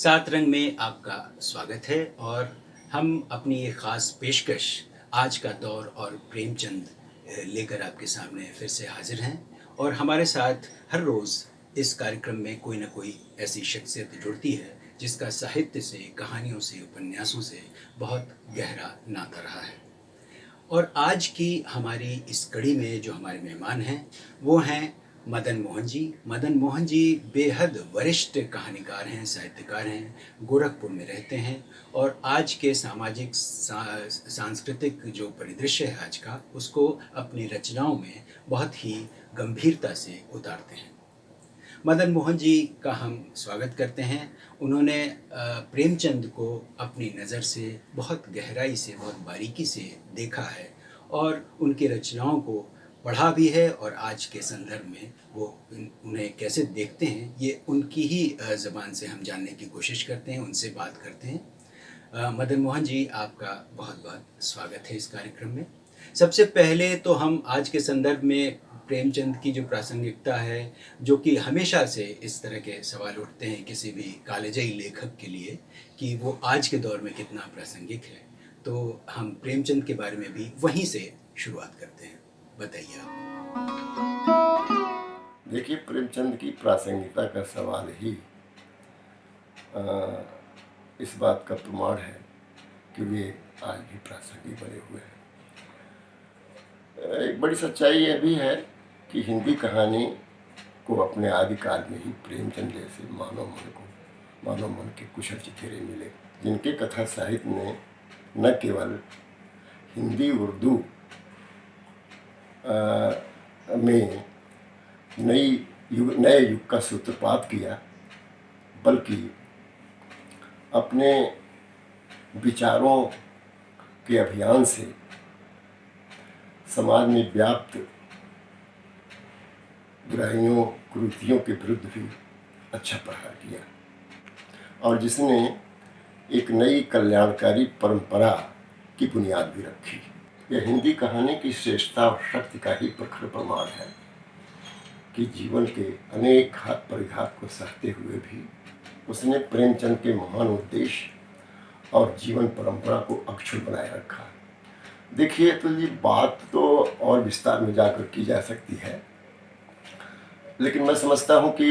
सात रंग में आपका स्वागत है और हम अपनी एक ख़ास पेशकश आज का दौर और प्रेमचंद लेकर आपके सामने फिर से हाजिर हैं। और हमारे साथ हर रोज़ इस कार्यक्रम में कोई ना कोई ऐसी शख्सियत जुड़ती है जिसका साहित्य से, कहानियों से, उपन्यासों से बहुत गहरा नाता रहा है। और आज की हमारी इस कड़ी में जो हमारे मेहमान हैं वो हैं मदन मोहन जी। मदन मोहन जी बेहद वरिष्ठ कहानीकार हैं, साहित्यकार हैं, गोरखपुर में रहते हैं और आज के सामाजिक सांस्कृतिक जो परिदृश्य है आज का, उसको अपनी रचनाओं में बहुत ही गंभीरता से उतारते हैं। मदन मोहन जी का हम स्वागत करते हैं। उन्होंने प्रेमचंद को अपनी नज़र से बहुत गहराई से, बहुत बारीकी से देखा है और उनकी रचनाओं को पढ़ा भी है और आज के संदर्भ में वो उन्हें कैसे देखते हैं ये उनकी ही ज़बान से हम जानने की कोशिश करते हैं, उनसे बात करते हैं। मदन मोहन जी, आपका बहुत बहुत स्वागत है इस कार्यक्रम में। सबसे पहले तो हम आज के संदर्भ में प्रेमचंद की जो प्रासंगिकता है, जो कि हमेशा से इस तरह के सवाल उठते हैं किसी भी कालजयी लेखक के लिए कि वो आज के दौर में कितना प्रासंगिक है, तो हम प्रेमचंद के बारे में भी वहीं से शुरुआत करते हैं। बताइए आप। देखिए, प्रेमचंद की प्रासंगिकता का सवाल ही इस बात का प्रमाण है कि वे आज भी प्रासंगिक बने हुए हैं। एक बड़ी सच्चाई यह भी है कि हिंदी कहानी को अपने आदिकाल में ही प्रेमचंद जैसे मानव मन के कुशल चिथेरे मिले, जिनके कथा साहित्य ने न केवल हिंदी उर्दू में नए युग का सूत्रपात किया, बल्कि अपने विचारों के अभियान से समाज में व्याप्त बुराइयों, कुरीतियों के विरुद्ध भी अच्छा प्रहार किया और जिसने एक नई कल्याणकारी परंपरा की बुनियाद भी रखी। यह हिंदी कहानी की श्रेष्ठता और शक्ति का ही प्रखर प्रमाण है कि जीवन के अनेक घात परिघात को सहते हुए भी उसने प्रेमचंद के महान उद्देश्य और जीवन परंपरा को अक्षुण बनाए रखा। देखिए, तो ये बात तो और विस्तार में जाकर की जा सकती है, लेकिन मैं समझता हूँ कि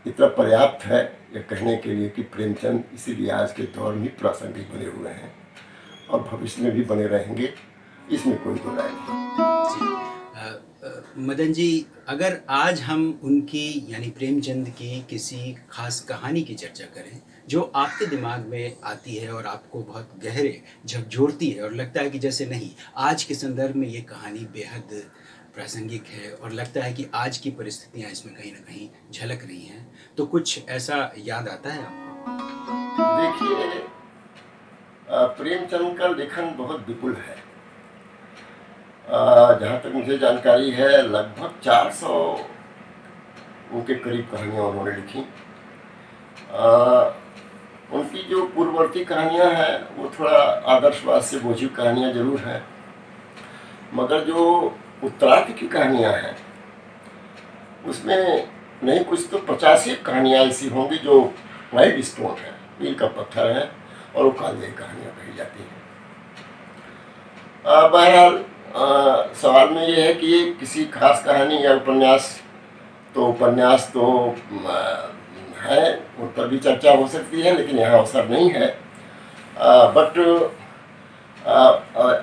इतना पर्याप्त है यह कहने के लिए कि प्रेमचंद इसीलिए आज के दौर में प्रासंगिक बने हुए हैं और भविष्य में भी बने रहेंगे, इसमें कोई दो राय नहीं। मदन जी, अगर आज हम उनकी यानी प्रेमचंद की किसी खास कहानी की चर्चा करें जो आपके दिमाग में आती है और आपको बहुत गहरे झकझोरती है और लगता है कि जैसे नहीं, आज के संदर्भ में ये कहानी बेहद प्रासंगिक है और लगता है कि आज की परिस्थितियाँ इसमें कहीं ना कहीं झलक रही हैं, तो कुछ ऐसा याद आता है आपको? देखिए, प्रेमचंद का लेखन बहुत विपुल है। जहाँ तक मुझे जानकारी है, लगभग 400 उनके करीब कहानियाँ उन्होंने लिखी। उनकी जो पूर्ववर्ती कहानियाँ हैं वो थोड़ा आदर्शवाद से बोझी कहानियाँ जरूर हैं, मगर जो उत्तरार्ध की कहानियाँ हैं उसमें नहीं कुछ तो 85 कहानियाँ ऐसी होंगी जो वाइड स्टोन है, मील का पत्थर है और वो काल्पनिक कहानियाँ कही जाती हैं। बहरहाल, सवाल में ये है कि किसी खास कहानी या उपन्यास तो है, उन पर भी चर्चा हो सकती है, लेकिन यहाँ अवसर नहीं है। बट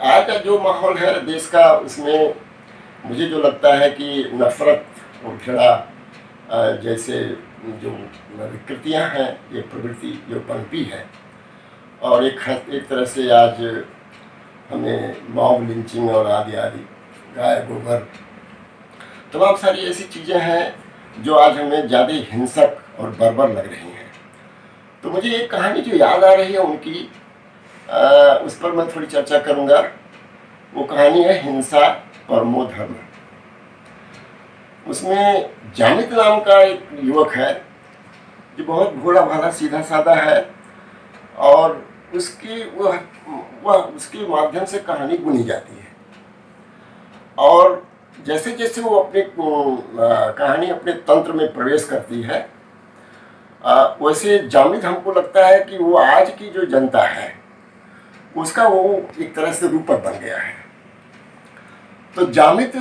आज का जो माहौल है देश का, उसमें मुझे जो लगता है कि नफरत और घृणा जैसे जो विकृतियाँ हैं, ये प्रवृत्ति जो पनपी है और एक तरह से आज हमें मॉब लिंचिंग और आदि गाय गोबर तमाम सारी ऐसी चीज़ें हैं जो आज हमें ज़्यादा हिंसक और बर्बर लग रही हैं। तो मुझे एक कहानी जो याद आ रही है उनकी, उस पर मैं थोड़ी चर्चा करूँगा। वो कहानी है हिंसा परमो धर्म। उसमें जामित नाम का एक युवक है जो बहुत भोला भाला सीधा साधा है और उसके माध्यम से कहानी बुनी जाती है और जैसे जैसे वो अपनी कहानी अपने तंत्र में प्रवेश करती है वैसे जामिद हमको लगता है कि वो आज की जो जनता है उसका वो एक तरह से रूपक बन गया है। तो जामिद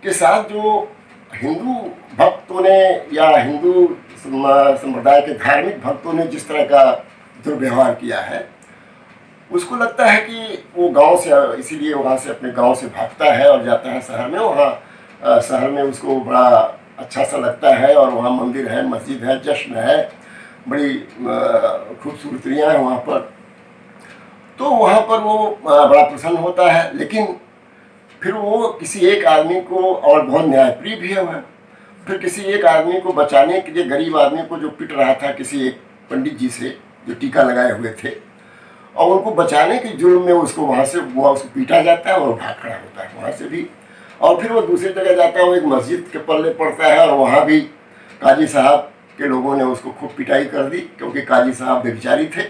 के साथ जो हिंदू भक्तों ने या हिंदू संप्रदाय के धार्मिक भक्तों ने जिस तरह का दुर्व्यवहार किया है, उसको लगता है कि वो गांव से, इसीलिए वहाँ से अपने गांव से भागता है और जाता है शहर में। वहाँ शहर में उसको बड़ा अच्छा सा लगता है और वहाँ मंदिर है, मस्जिद है, जश्न है, बड़ी खूबसूरतियाँ हैं वहाँ पर। तो वहाँ पर वो बड़ा प्रसन्न होता है। लेकिन फिर वो किसी एक आदमी को, और बहुत न्यायप्रिय भी है वह, फिर किसी एक आदमी को बचाने के लिए, गरीब आदमी को जो पिट रहा था किसी एक पंडित जी से जो टीका लगाए हुए थे, और उनको बचाने के जुर्म में उसको वहाँ से उसको पीटा जाता है और भाग खड़ा होता है वहाँ से भी। और फिर वो दूसरी जगह जाता है, वो एक मस्जिद के पल्ले पड़ता है और वहाँ भी काजी साहब के लोगों ने उसको खूब पिटाई कर दी, क्योंकि काजी साहब व्यभिचारी थे।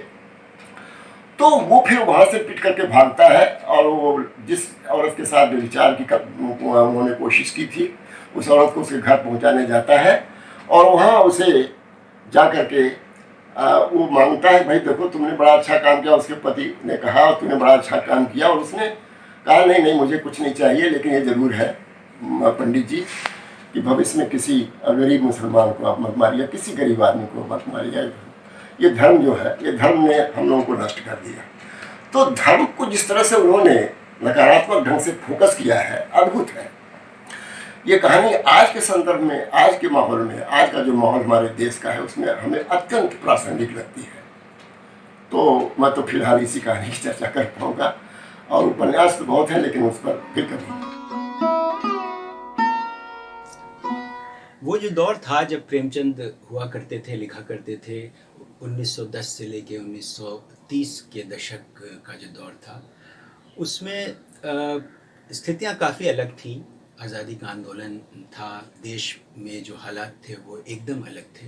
तो वो फिर वहाँ से पिट करके भागता है और वो जिस औरत के साथ व्यभिचार की उन्होंने कोशिश की थी, उस औरत को उसके घर पहुँचाने जाता है और वहाँ उसे जा करके वो मांगता है, भाई देखो तुमने बड़ा अच्छा काम किया। उसके पति ने कहा तुमने बड़ा अच्छा काम किया, और उसने कहा नहीं नहीं मुझे कुछ नहीं चाहिए, लेकिन ये ज़रूर है पंडित जी कि भविष्य में किसी गरीब मुसलमान को आप मत मारिए, किसी गरीब आदमी को मत मारिए। ये धर्म जो है, ये धर्म ने हम लोगों को नष्ट कर दिया। तो धर्म को जिस तरह से उन्होंने नकारात्मक ढंग से फोकस किया है, अद्भुत है। ये कहानी आज के संदर्भ में, आज के माहौल में, आज का जो माहौल हमारे देश का है, उसमें हमें अत्यंत प्रासंगिक लगती है। तो मैं तो फिलहाल इसी कहानी की चर्चा कर पाऊँगा, और उपन्यास तो बहुत है, लेकिन उस पर फिर कभी। वो जो दौर था जब प्रेमचंद हुआ करते थे, लिखा करते थे, 1910 से लेके 1930 के दशक का जो दौर था, उसमें स्थितियाँ काफ़ी अलग थी। आज़ादी का आंदोलन था, देश में जो हालात थे वो एकदम अलग थे।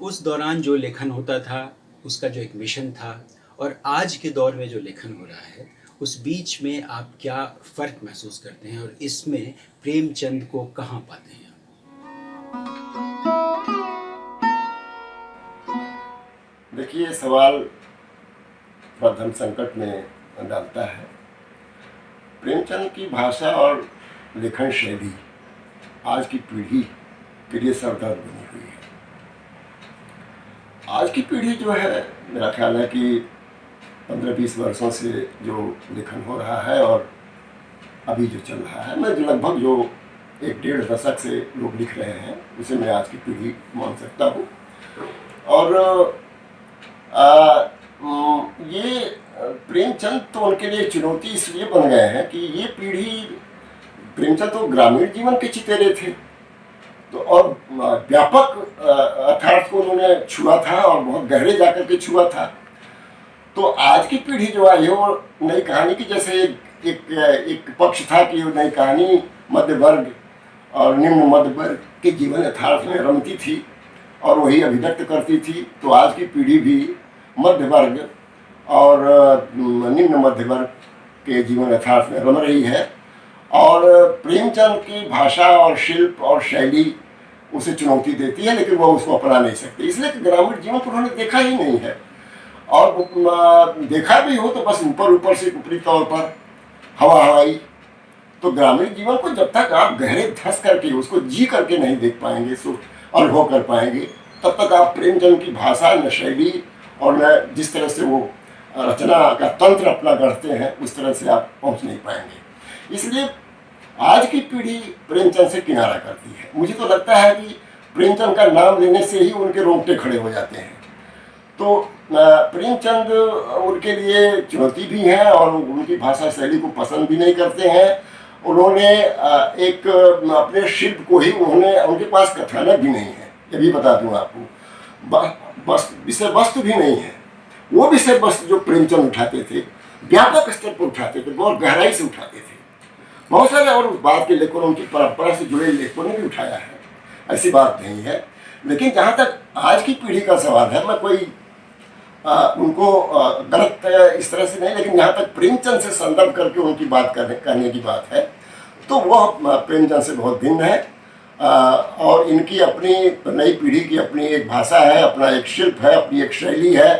उस दौरान जो लेखन होता था उसका जो एक मिशन था, और आज के दौर में जो लेखन हो रहा है, उस बीच में आप क्या फ़र्क महसूस करते हैं, और इसमें प्रेमचंद को कहाँ पाते हैं? देखिए, सवाल धर्म संकट में डालता है। प्रेमचंद की भाषा और लेखन शैली आज की पीढ़ी के लिए सरदर्द बनी हुई है। आज की पीढ़ी जो है, मेरा ख्याल है कि 15-20 वर्षों से जो लेखन हो रहा है और अभी जो चल रहा है, मैं लगभग जो 1-1.5 दशक से लोग लिख रहे हैं, उसे मैं आज की पीढ़ी मान सकता हूँ। और ये प्रेमचंद तो उनके लिए चुनौती इसलिए बन गए हैं कि ये पीढ़ी, प्रेमचंद तो ग्रामीण जीवन के चितेरे थे, तो और व्यापक अर्थार्थ को उन्होंने छुआ था और बहुत गहरे जाकर के छुआ था। तो आज की पीढ़ी जो आई है वो नई कहानी की, जैसे एक पक्ष था कि नई कहानी मध्य वर्ग और निम्न मध्य वर्ग के जीवन यथार्थ में रमती थी और वही अभिव्यक्त करती थी। तो आज की पीढ़ी भी मध्य वर्ग और निम्न मध्य वर्ग के जीवन यथार्थ में रम रही है, और प्रेमचंद की भाषा और शिल्प और शैली उसे चुनौती देती है, लेकिन वह उसको अपना नहीं सकते, इसलिए कि ग्रामीण जीवन को उन्होंने देखा ही नहीं है। और देखा भी हो तो बस ऊपर ऊपर से, ऊपरी तौर पर, हवा हवाई। तो ग्रामीण जीवन को जब तक आप गहरे धंस करके उसको जी करके नहीं देख पाएंगे, अनुभव कर पाएंगे, तब तक आप प्रेमचंद की भाषा, न शैली और न जिस तरह से वो रचना का तंत्र अपना गढ़ते हैं, उस तरह से आप पहुंच नहीं पाएंगे। इसलिए आज की पीढ़ी प्रेमचंद से किनारा करती है। मुझे तो लगता है कि प्रेमचंद का नाम लेने से ही उनके रोंगटे खड़े हो जाते हैं। तो प्रेमचंद उनके लिए चुनौती भी है और उनकी भाषा शैली को पसंद भी नहीं करते हैं। उन्होंने एक अपने शिल्प को ही, उनके पास कथानक भी नहीं है, ये भी बता दूं आपको। बस विषय वस्तु भी नहीं है। वो विषय वस्तु जो प्रेमचंद उठाते थे, व्यापक स्तर पर उठाते थे, बहुत गहराई से उठाते थे। बहुत सारे और उस बात के लेखकों, उनकी परंपरा से जुड़े लेखकों ने भी उठाया है, ऐसी बात नहीं है। लेकिन जहाँ तक आज की पीढ़ी का सवाल है, मैं कोई उनको गलत इस तरह से नहीं, लेकिन जहाँ तक प्रेमचंद से संदर्भ करके उनकी बात कहने की बात है, तो वह प्रेमचंद से बहुत भिन्न है। और इनकी अपनी नई पीढ़ी की अपनी एक भाषा है, अपना एक शिल्प है, अपनी एक शैली है,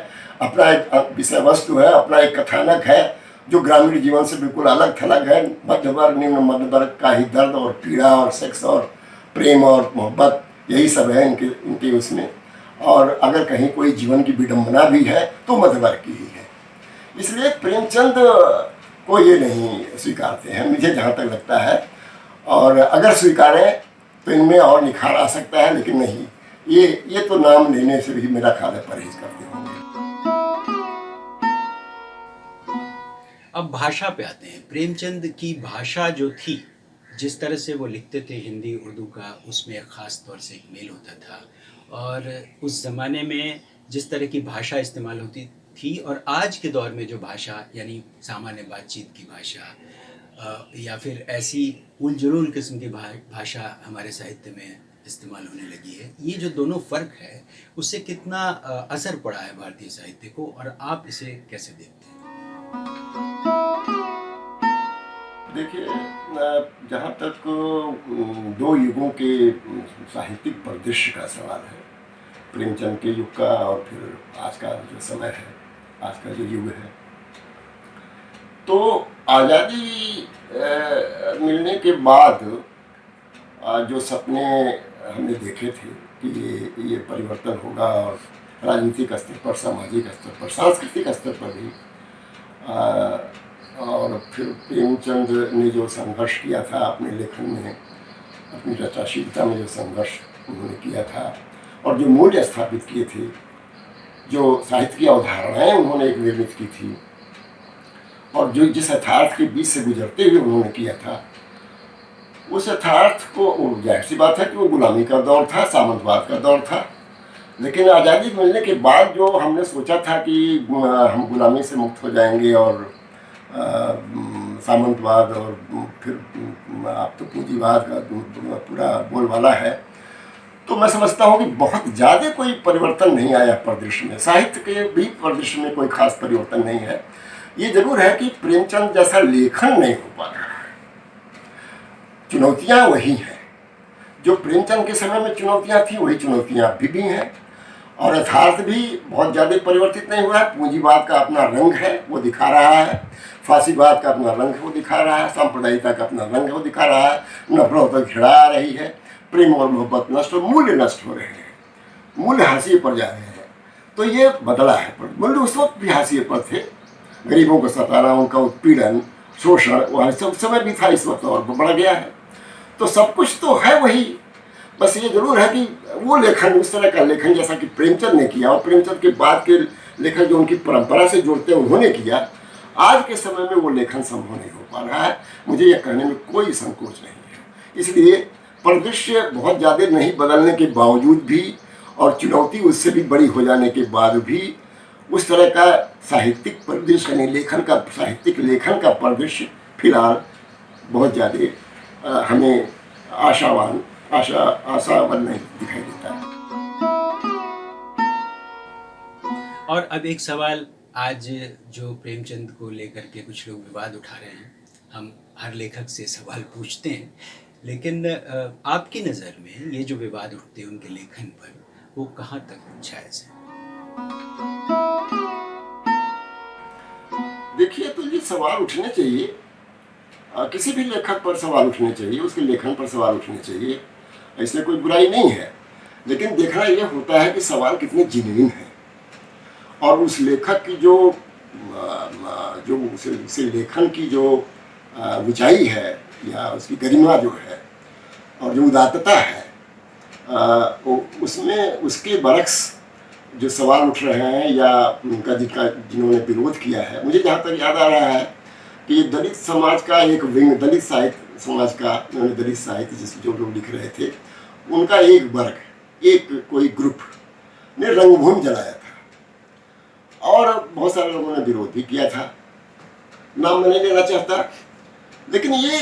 अपना एक विषय वस्तु है, अपना एक कथानक है जो ग्रामीण जीवन से बिल्कुल अलग थलग है। मध्य वर्ग निम्न मध्य वर्ग का ही दर्द और पीड़ा और सेक्स और प्रेम और मोहब्बत, यही सब है इनके इनके उसमें। और अगर कहीं कोई जीवन की विडंबना भी है तो मध्य वर्ग की ही है। इसलिए प्रेमचंद को ये नहीं स्वीकारते हैं मुझे जहाँ तक लगता है, और अगर स्वीकारें तो इनमें और निखार आ सकता है, लेकिन नहीं, ये तो नाम लेने से भी मेरा ख्याल है परहेज करते होंगे। अब भाषा पे आते हैं। प्रेमचंद की भाषा जो थी, जिस तरह से वो लिखते थे हिंदी उर्दू का, उसमें ख़ास तौर से एक मेल होता था। और उस ज़माने में जिस तरह की भाषा इस्तेमाल होती थी और आज के दौर में जो भाषा, यानी सामान्य बातचीत की भाषा या फिर ऐसी उलझुल किस्म की भाषा हमारे साहित्य में इस्तेमाल होने लगी है, ये जो दोनों फ़र्क है उससे कितना असर पड़ा है भारतीय साहित्य को, और आप इसे कैसे देखते हैं? देखिए, जहाँ तक दो युगों के साहित्यिक परिदृश्य का सवाल है, प्रेमचंद के युग का और फिर आज का जो समय है, आज का जो युग है, तो आज़ादी मिलने के बाद जो सपने हमने देखे थे कि ये परिवर्तन होगा और राजनीतिक स्तर पर, सामाजिक स्तर पर, सांस्कृतिक स्तर पर भी, और फिर प्रेमचंद ने जो संघर्ष किया था अपने लेखन में, अपनी रचनाशीलता में जो संघर्ष उन्होंने किया था और जो मूल्य स्थापित किए थे, जो साहित्य की अवधारणाएं उन्होंने एक निर्मित की थी और जो जिस यथार्थ के बीच से गुजरते हुए उन्होंने किया था, उस यथार्थ को, जाहिर सी बात है कि वो गुलामी का दौर था, सामंतवाद का दौर था। लेकिन आज़ादी मिलने के बाद जो हमने सोचा था कि हम गुलामी से मुक्त हो जाएंगे और सामंतवाद और फिर अब तो पूंजीवाद का पूरा बोलबाला है, तो मैं समझता हूँ कि बहुत ज़्यादा कोई परिवर्तन नहीं आया परिदृश्य में। साहित्य के भी परिदृश्य में कोई खास परिवर्तन नहीं है। ये जरूर है कि प्रेमचंद जैसा लेखन नहीं हो पा रहा है। चुनौतियाँ वही हैं जो प्रेमचंद के समय में चुनौतियाँ थी, वही चुनौतियाँ अभी भी हैं, और यथार्थ भी बहुत ज़्यादा परिवर्तित नहीं हुआ है। पूंजीवाद का अपना रंग है, वो दिखा रहा है, फांसीवाद का अपना रंग है, वो दिखा रहा है, सांप्रदायिकता का अपना रंग है, वो दिखा रहा है, नफरत और घृणा आ रही है, प्रेम और मोहब्बत नष्ट और मूल्य नष्ट हो रहे हैं, मूल्य हाशिए पर जा रहे हैं। तो ये बदला है। मूल्य उस वक्त भी हाशिए पर थे, गरीबों को सताना, उनका उत्पीड़न, शोषण, वह सब समय भी था, इस वक्त और बढ़ गया है। तो सब कुछ तो है वही, बस ये जरूर है कि वो लेखन, उस तरह का लेखन जैसा कि प्रेमचंद ने किया और प्रेमचंद के बाद के लेखन जो उनकी परंपरा से जुड़ते उन्होंने किया, आज के समय में वो लेखन संभव नहीं हो पा रहा है। मुझे ये कहने में कोई संकोच नहीं है। इसलिए परिदृश्य बहुत ज़्यादा नहीं बदलने के बावजूद भी और चुनौती उससे भी बड़ी हो जाने के बाद भी उस तरह का साहित्यिक परिदृश्य, यानी लेखन का, साहित्यिक लेखन का परिदृश्य फिलहाल बहुत ज़्यादा हमें आशावान नहीं दिखाई देता है। और अब एक सवाल, आज जो प्रेमचंद को लेकर के कुछ लोग विवाद उठा रहे हैं, हम हर लेखक से सवाल पूछते हैं, लेकिन आपकी नज़र में ये जो विवाद उठते हैं उनके लेखन पर, वो कहाँ तक जायज़ है? देखिए, तो ये सवाल उठने चाहिए, किसी भी लेखक पर सवाल उठने चाहिए, उसके लेखन पर सवाल उठने चाहिए, इसमें कोई बुराई नहीं है। लेकिन देखना ये होता है कि सवाल कितने जेन्युइन है और उस लेखक की जो उसे लेखन की जो ऊंचाई है या उसकी गरिमा जो है और जो उदात्तता है, उसमें उसके बरक्स जो सवाल उठ रहे हैं या उनका जिन्होंने विरोध किया है, मुझे जहाँ तक याद आ रहा है कि दलित समाज का एक विंग, दलित साहित्य समाज का, उन्होंने दलित साहित्य जिस जो लोग लिख रहे थे, उनका एक वर्ग, एक कोई ग्रुप ने रंगभूमि जलाया था और बहुत सारे लोगों ने विरोध भी किया था। नाम मैं नहीं लेना चाहता, लेकिन ये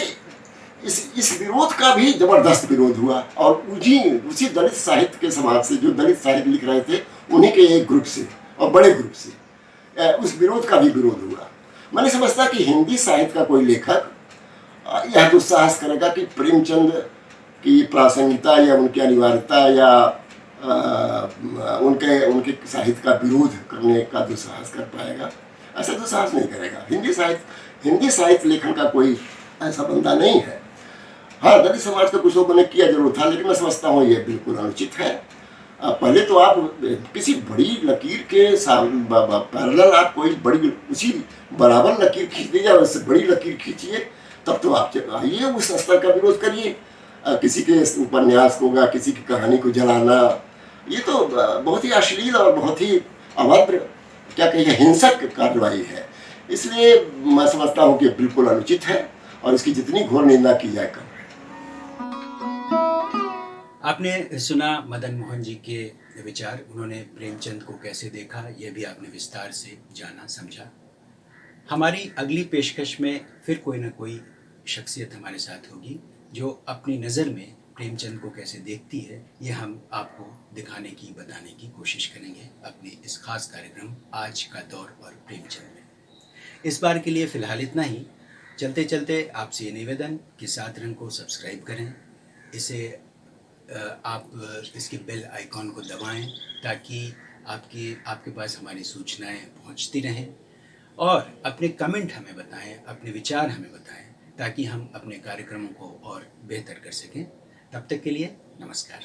इस विरोध का भी जबरदस्त विरोध हुआ और उसी दलित साहित्य के समाज से, जो दलित साहित्य लिख रहे थे, उन्हीं के एक ग्रुप से और बड़े ग्रुप से उस विरोध का भी विरोध हुआ। मैं नहीं समझता कि हिंदी साहित्य का कोई लेखक यह दुस्साहस करेगा कि प्रेमचंद कि प्रासंगिकता या उनकी अनिवार्यता या उनके उनके साहित्य का विरोध करने का दुस्साहस कर पाएगा, ऐसा दुस्साहस नहीं करेगा। हिंदी साहित्य लेखन का कोई ऐसा बंदा नहीं है। हाँ, दलित समाज के कुछ लोगों ने किया जरूर था, लेकिन मैं समझता हूँ ये बिल्कुल अनुचित है। पहले तो आप किसी बड़ी लकीर के पैरेलल आप कोई बड़ी उसी बराबर लकीर खींच दीजिए, उससे बड़ी लकीर खींचिए, तब तो आप आइए उस स्तर का विरोध करिए। किसी के उपन्यास को या किसी की कहानी को जलाना, ये तो बहुत ही अश्लील और बहुत ही अभद्र, क्या कहिए, हिंसक कार्रवाई है। इसलिए मैं समझता हूँ कि बिल्कुल अनुचित है और इसकी जितनी घोर निंदा की जाए कम है। आपने सुना मदन मोहन जी के विचार, उन्होंने प्रेमचंद को कैसे देखा, यह भी आपने विस्तार से जाना समझा। हमारी अगली पेशकश में फिर कोई ना कोई शख्सियत हमारे साथ होगी जो अपनी नज़र में प्रेमचंद को कैसे देखती है, ये हम आपको दिखाने की, बताने की कोशिश करेंगे अपने इस खास कार्यक्रम आज का दौर और प्रेमचंद में। इस बार के लिए फ़िलहाल इतना ही। चलते चलते आपसे ये निवेदन कि सादरन को सब्सक्राइब करें, इसे आप इसके बेल आइकॉन को दबाएं ताकि आपके पास हमारी सूचनाएं पहुंचती रहें, और अपने कमेंट हमें बताएं, अपने विचार हमें बताएं, ताकि हम अपने कार्यक्रमों को और बेहतर कर सकें। तब तक के लिए नमस्कार।